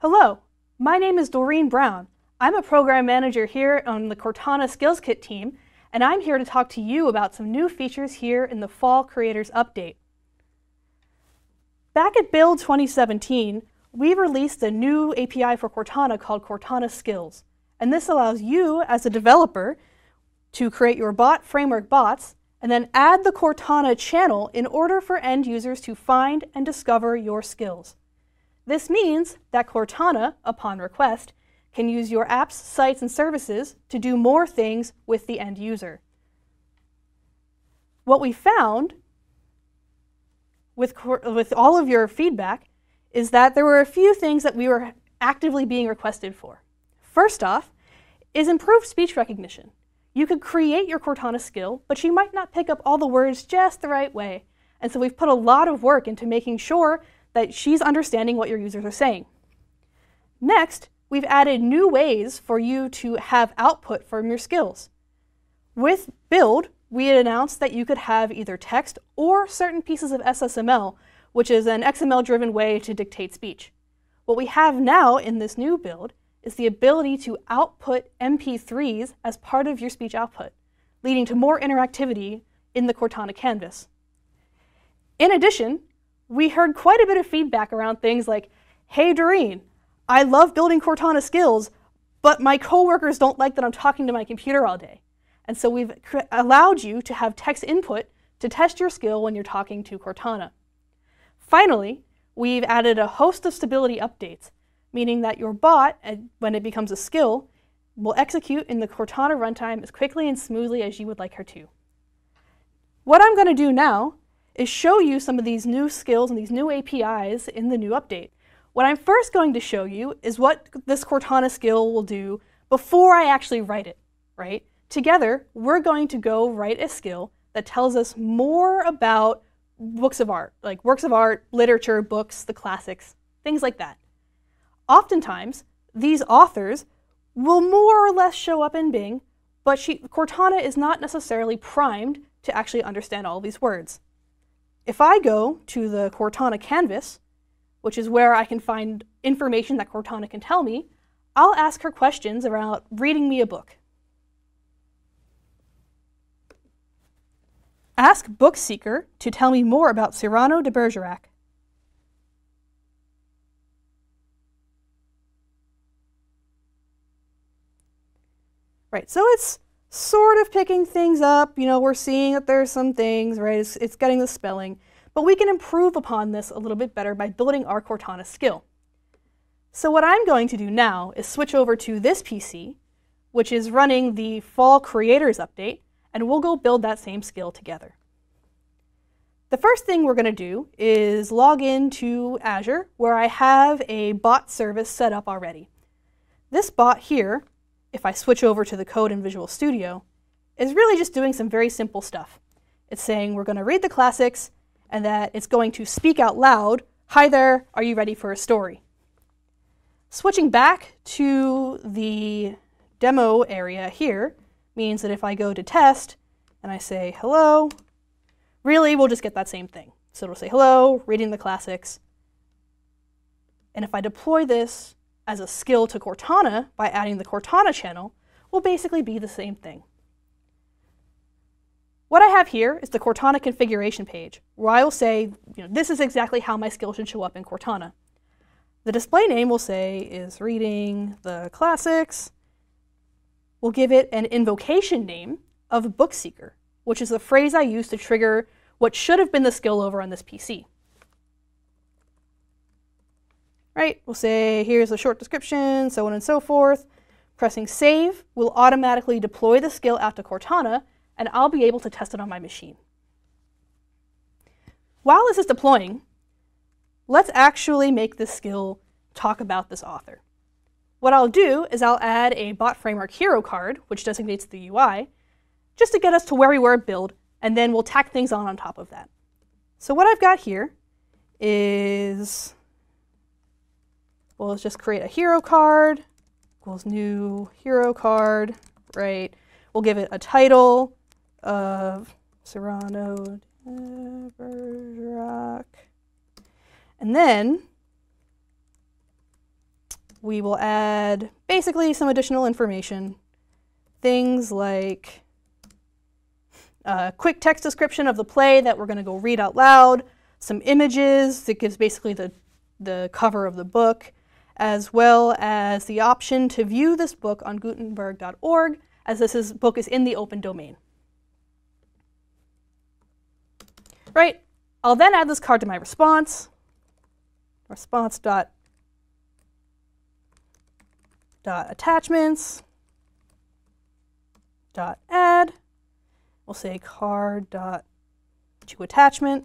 Hello, my name is Doreen Brown. I'm a program manager here on the Cortana Skills Kit team, and I'm here to talk to you about some new features here in the Fall Creators Update. Back at Build 2017, we released a new API for Cortana called Cortana Skills, and this allows you as a developer to create your bot framework bots and then add the Cortana channel in order for end users to find and discover your skills. This means that Cortana, upon request, can use your apps, sites, and services to do more things with the end user. What we found with all of your feedback is that there were a few things that we were actively being requested for. First off is improved speech recognition. You could create your Cortana skill, but you might not pick up all the words just the right way. And so we've put a lot of work into making sure that she's understanding what your users are saying. Next, we've added new ways for you to have output from your skills. With Build, we had announced that you could have either text or certain pieces of SSML, which is an XML-driven way to dictate speech. What we have now in this new build is the ability to output MP3s as part of your speech output, leading to more interactivity in the Cortana canvas. In addition, we heard quite a bit of feedback around things like, hey Doreen, I love building Cortana skills, but my coworkers don't like that I'm talking to my computer all day. And so we've allowed you to have text input to test your skill when you're talking to Cortana. Finally, we've added a host of stability updates, meaning that your bot, when it becomes a skill, will execute in the Cortana runtime as quickly and smoothly as you would like her to. What I'm going to do now is show you some of these new skills and these new APIs in the new update. What I'm first going to show you is what this Cortana skill will do before I actually write it, right? Together, we're going to go write a skill that tells us more about books of art, like works of art, literature, books, the classics, things like that. Oftentimes, these authors will more or less show up in Bing, but Cortana is not necessarily primed to actually understand all these words. If I go to the Cortana canvas, which is where I can find information that Cortana can tell me, I'll ask her questions around reading me a book. Ask Book Seeker to tell me more about Cyrano de Bergerac. Right, so it's sort of picking things up. You know, we're seeing that there's some things, right? It's getting the spelling. But we can improve upon this a little bit better by building our Cortana skill. So what I'm going to do now is switch over to this PC, which is running the Fall Creators Update, and we'll go build that same skill together. The first thing we're going to do is log into Azure, where I have a bot service set up already. This bot here, if I switch over to the code in Visual Studio, is really just doing some very simple stuff. It's saying we're going to read the classics and that it's going to speak out loud, hi there, are you ready for a story? Switching back to the demo area here means that if I go to test and I say hello, really we'll just get that same thing. So it'll say hello, reading the classics. And if I deploy this as a skill to Cortana by adding the Cortana channel, will basically be the same thing. What I have here is the Cortana configuration page, where I will say, this is exactly how my skill should show up in Cortana. The display name will say is reading the classics. We'll give it an invocation name of Book Seeker, which is the phrase I use to trigger what should have been the skill over on this PC. Right, we'll say here's a short description, so on and so forth. Pressing save will automatically deploy the skill out to Cortana, and I'll be able to test it on my machine. While this is deploying, let's actually make this skill talk about this author. What I'll do is I'll add a bot framework hero card, which designates the UI, just to get us to where we were at build, and then we'll tack things on top of that. So what I've got here is, well, let's just create a hero card, equals new hero card, right? We'll give it a title of Cyrano de Bergerac. And then we will add basically some additional information. Things like a quick text description of the play that we're going to go read out loud, some images that gives basically the cover of the book, as well as the option to view this book on Gutenberg.org, as this book is in the open domain. Right, I'll then add this card to my response, response.attachments, .add, we'll say card.toAttachment,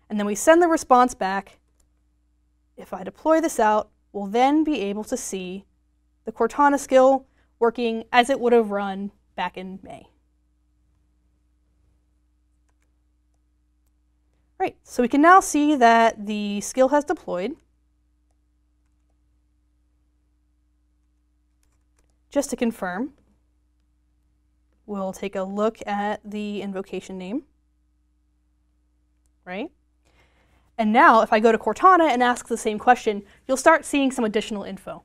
and then we send the response back. If I deploy this out, we'll then be able to see the Cortana skill working as it would have run back in May. Right, so we can now see that the skill has deployed. Just to confirm, we'll take a look at the invocation name, right? And now, if I go to Cortana and ask the same question, you'll start seeing some additional info.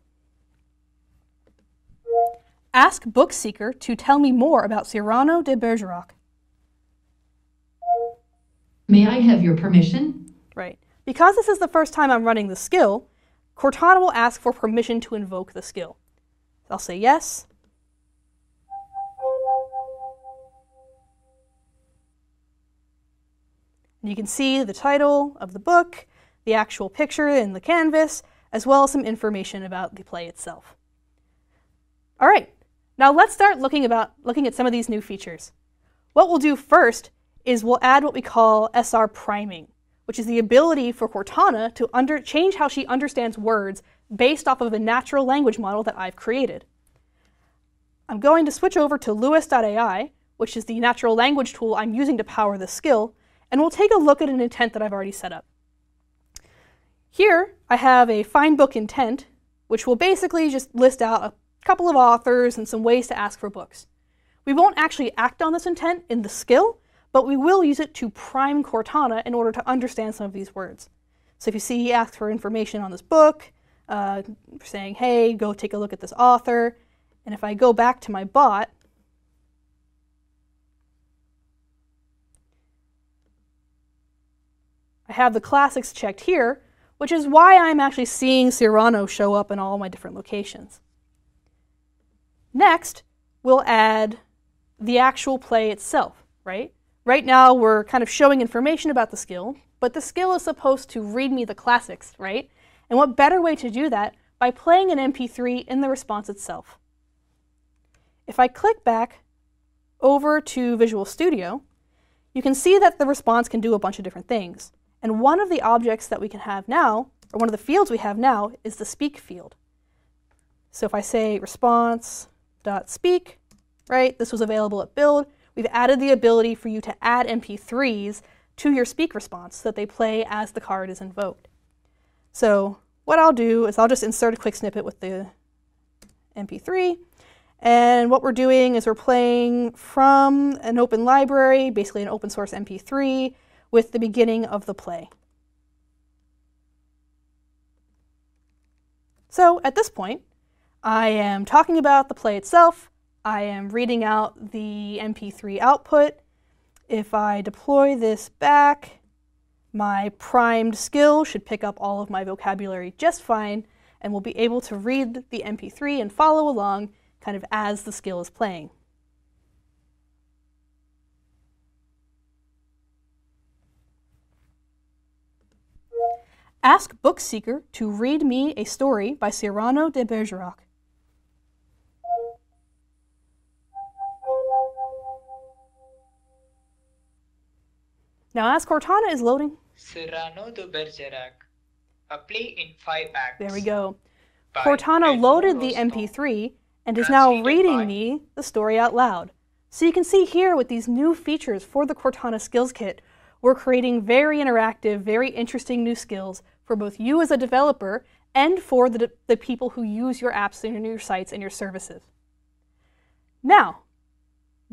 Ask Bookseeker to tell me more about Cyrano de Bergerac. May I have your permission? Right. Because this is the first time I'm running the skill, Cortana will ask for permission to invoke the skill. I'll say yes. And you can see the title of the book, the actual picture in the canvas, as well as some information about the play itself. All right, now let's start looking at some of these new features. What we'll do first is we'll add what we call SR priming, which is the ability for Cortana to change how she understands words based off of a natural language model that I've created. I'm going to switch over to Lewis.ai, which is the natural language tool I'm using to power this skill, and we'll take a look at an intent that I've already set up. Here, I have a find book intent, which will basically just list out a couple of authors and some ways to ask for books. We won't actually act on this intent in the skill, but we will use it to prime Cortana in order to understand some of these words. So if you see he asks for information on this book, saying, hey, go take a look at this author, and if I go back to my bot, I have the classics checked here, which is why I'm actually seeing Cyrano show up in all my different locations. Next, we'll add the actual play itself, right? Right now, we're kind of showing information about the skill, but the skill is supposed to read me the classics, right? And what better way to do that by playing an MP3 in the response itself? If I click back over to Visual Studio, you can see that the response can do a bunch of different things. And one of the objects that we can have now, or one of the fields we have now, is the speak field. So if I say response.speak, right, this was available at build, we've added the ability for you to add MP3s to your speak response so that they play as the card is invoked. So what I'll do is I'll just insert a quick snippet with the MP3. And what we're doing is we're playing from an open library, basically an open source MP3, with the beginning of the play. So at this point, I am talking about the play itself. I am reading out the MP3 output. If I deploy this back, my primed skill should pick up all of my vocabulary just fine, and we'll be able to read the MP3 and follow along kind of as the skill is playing. Ask Bookseeker to read me a story by Cyrano de Bergerac. Now as Cortana is loading, Cyrano de Bergerac, a play in 5 acts. There we go. Cortana loaded the MP3 and is now reading me the story out loud. So you can see here with these new features for the Cortana Skills Kit, we're creating very interactive, very interesting new skills for both you as a developer and for the people who use your apps and your sites and your services. Now,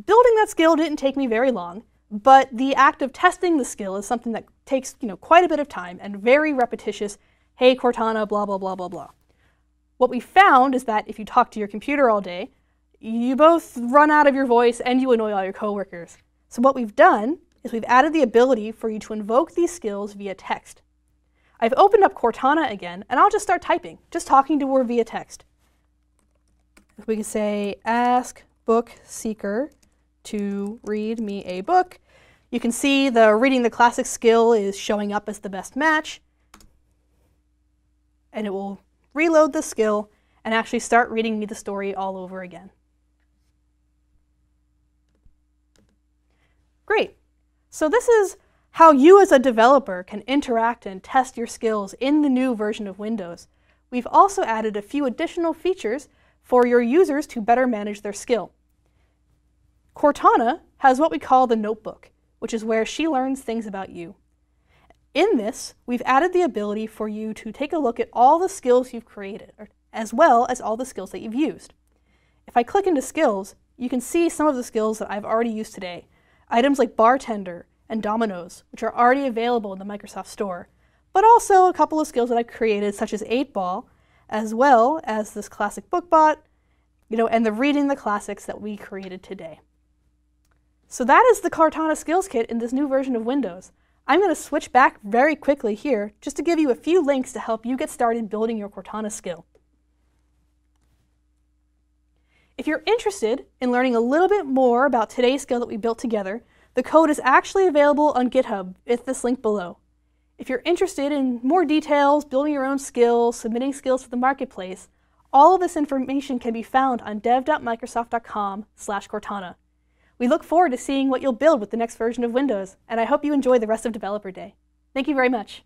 building that skill didn't take me very long, but the act of testing the skill is something that takes quite a bit of time and very repetitious hey Cortana, blah, blah, blah, blah, blah. What we found is that if you talk to your computer all day, you both run out of your voice and you annoy all your coworkers. So what we've done is we've added the ability for you to invoke these skills via text. I've opened up Cortana again, and I'll just start typing, just talking to her via text. We can say, ask book seeker to read me a book. You can see the reading the classic skill is showing up as the best match. And it will reload the skill and actually start reading me the story all over again. Great. So this is how you as a developer can interact and test your skills in the new version of Windows. We've also added a few additional features for your users to better manage their skill. Cortana has what we call the notebook, which is where she learns things about you. In this, we've added the ability for you to take a look at all the skills you've created, as well as all the skills that you've used. If I click into skills, you can see some of the skills that I've already used today. Items like bartender and dominoes, which are already available in the Microsoft Store, but also a couple of skills that I've created, such as 8-ball, as well as this classic bookbot, and the reading the classics that we created today. So that is the Cortana Skills Kit in this new version of Windows. I'm going to switch back very quickly here just to give you a few links to help you get started building your Cortana skill. If you're interested in learning a little bit more about today's skill that we built together, the code is actually available on GitHub at this link below. If you're interested in more details, building your own skills, submitting skills to the marketplace, all of this information can be found on dev.microsoft.com/Cortana. We look forward to seeing what you'll build with the next version of Windows, and I hope you enjoy the rest of Developer Day. Thank you very much.